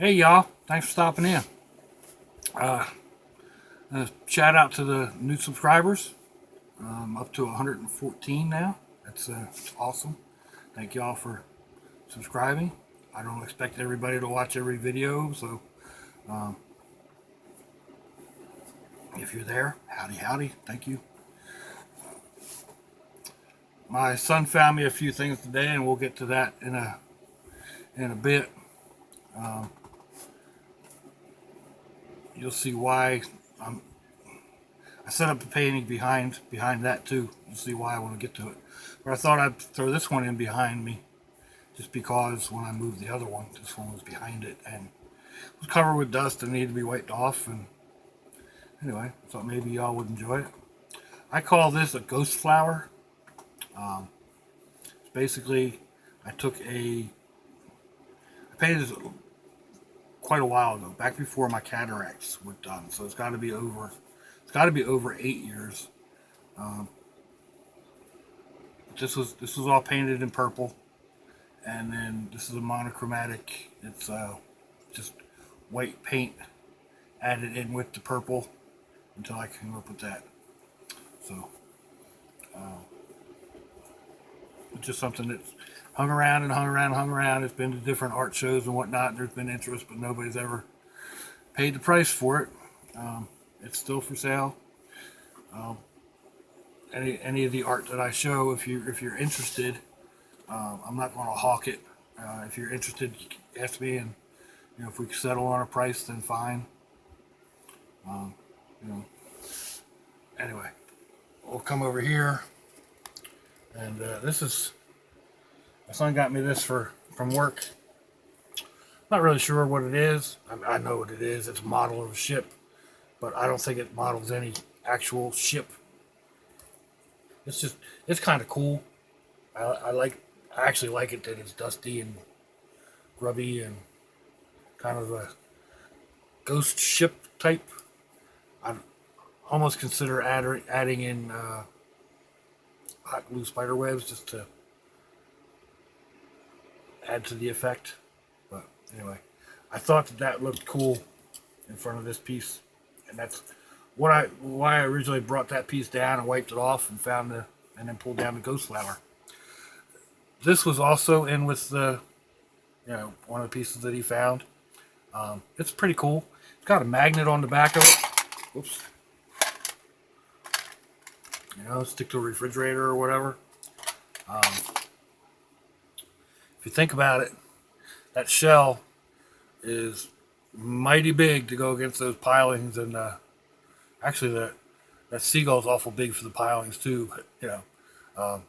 Hey y'all, thanks for stopping in. Shout out to the new subscribers. I'm up to 114 now. That's awesome. Thank y'all for subscribing. I don't expect everybody to watch every video, so um, if you're there, howdy howdy. Thank you. My son found me a few things today, and we'll get to that in a bit. Um, you'll see why I'm I set up a painting behind that too. You'll see why I want to get to it. But I thought I'd throw this one in behind me, just because when I moved the other one, this one was behind it and it was covered with dust and needed to be wiped off. And anyway, I thought maybe y'all would enjoy it. I call this a ghost flower. It's basically, I took I painted this quite a while ago, back before my cataracts were done. So it's got to be over 8 years. Um, this was all painted in purple, and then this is a monochromatic. It's just white paint added in with the purple until I came up with that. So uh, it's just something that's hung around and hung around and hung around. It's been to different art shows and whatnot. There's been interest, but nobody's ever paid the price for it. It's still for sale. Um, any of the art that I show, if you're interested, I'm not going to hawk it. If you're interested, ask me, and if we settle on a price, then fine. Um, you know, anyway, we'll come over here, and this is my son got me this from work. Not really sure what it is. I know what it is. It's a model of a ship, but I don't think it models any actual ship. It's kind of cool. I actually like it that it's dusty and grubby and kind of a ghost ship type. I almost consider adding in hot glue spider webs just to add to the effect. But anyway, I thought that looked cool in front of this piece, and that's why I originally brought that piece down and wiped it off and and then pulled down the ghost flower. This was also in with the one of the pieces that he found. It's pretty cool. It's got a magnet on the back of it. Whoops. Stick to a refrigerator or whatever. If you think about it, that shell is mighty big to go against those pilings, and actually that seagull's awful big for the pilings too. But um,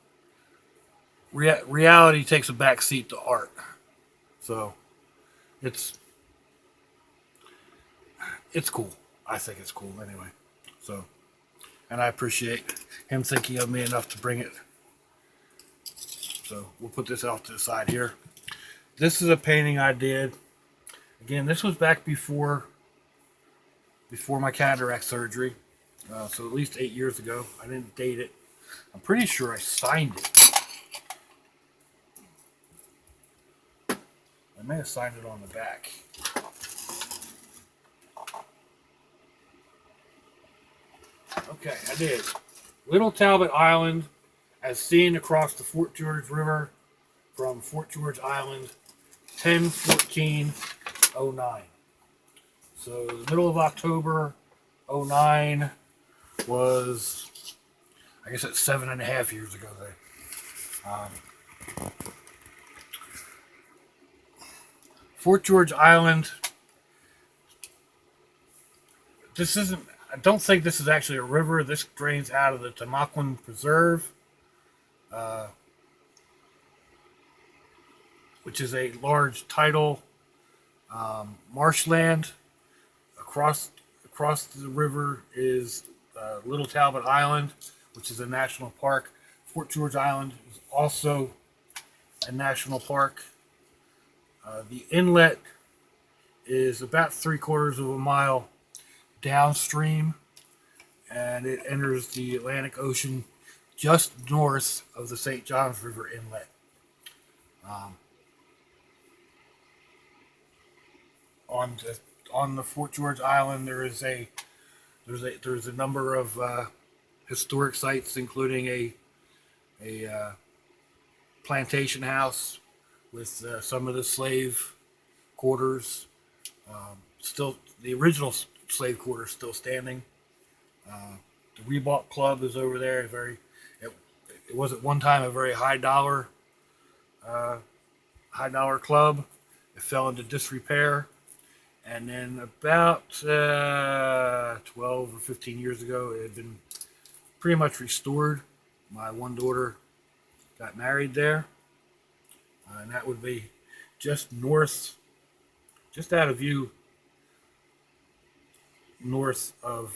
reality takes a back seat to art, so it's it's cool. I think it's cool anyway. So, and I appreciate him thinking of me enough to bring it. So we'll put this off to the side here. This is a painting I did. Again, this was back before my cataract surgery. So at least 8 years ago. I didn't date it. I'm pretty sure I signed it. I may have signed it on the back. Okay, I did. Little Talbot Island as seen across the Fort George River from Fort George Island, 10/14/09. So the middle of October 09 was, I guess that's 7.5 years ago there. Fort George Island, I don't think this is actually a river. This drains out of the Tamaquen Preserve, uh, which is a large tidal marshland. Across the river is Little Talbot Island, which is a national park. Fort George Island is also a national park. The inlet is about 3/4 of a mile downstream, and it enters the Atlantic Ocean just north of the St. Johns River Inlet. Um, On the Fort George Island, there's a number of historic sites, including a plantation house with some of the slave quarters. Still, the original slave quarters still standing. The Reebok Club is over there. It, it was at one time a very high dollar club. It fell into disrepair, and then about 12 or 15 years ago, it had been pretty much restored. My one daughter got married there, and that would be just north, just out of view, north of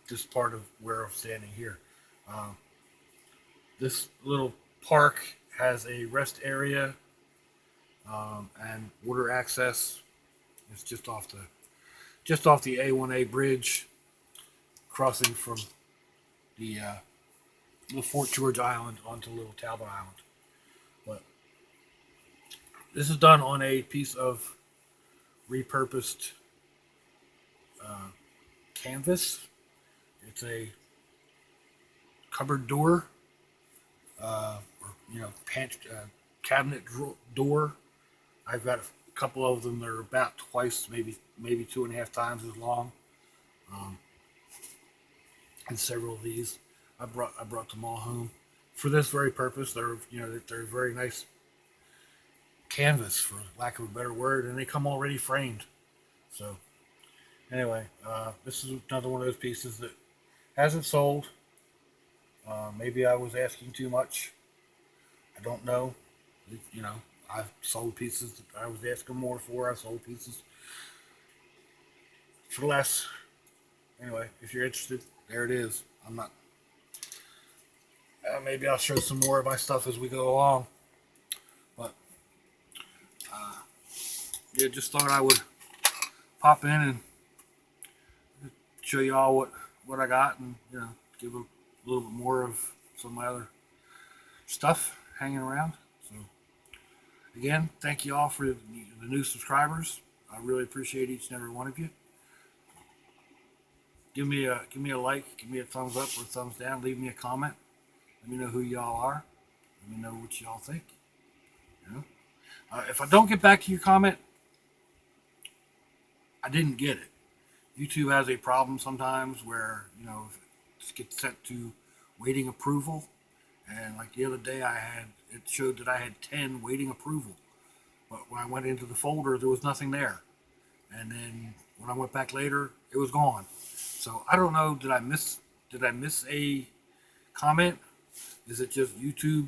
this part of where I'm standing here. Um, this little park has a rest area and water access. It's just off the A1A bridge, crossing from the Fort George Island onto Little Talbot Island. But this is done on a piece of repurposed canvas. It's a cupboard door, or cabinet door. I've got a couple of them that are about twice, maybe 2.5 times as long, and several of these. I brought them all home for this very purpose. They're very nice canvas, for lack of a better word, and they come already framed. So anyway, this is another one of those pieces that hasn't sold. Maybe I was asking too much. I don't know. I've sold pieces that I was asking more for. I sold pieces for less. Anyway, if you're interested, there it is. I'm not. Maybe I'll show some more of my stuff as we go along. But yeah, just thought I would pop in and show you all what I got, and give a little bit more of some of my other stuff hanging around. So again, thank you all for the new subscribers. I really appreciate each and every one of you. Give me a like, give me a thumbs up or a thumbs down, leave me a comment. Let me know who y'all are. Let me know what y'all think. If I don't get back to your comment, I didn't get it. YouTube has a problem sometimes where it gets set to waiting approval, and like the other day it showed that I had 10 waiting approval, but when I went into the folder there was nothing there, and then when I went back later it was gone. So I don't know, did I miss a comment? Is it just YouTube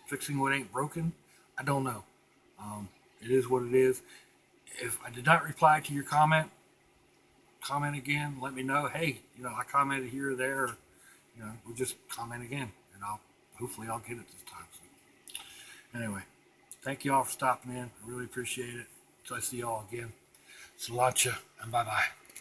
fixing what ain't broken? I don't know. It is what it is. If I did not reply to your comment again. Let me know. Hey, I commented here or there. We'll just comment again, and hopefully I'll get it this time. So anyway, thank you all for stopping in. I really appreciate it. Until I see y'all again. Salacha and bye bye.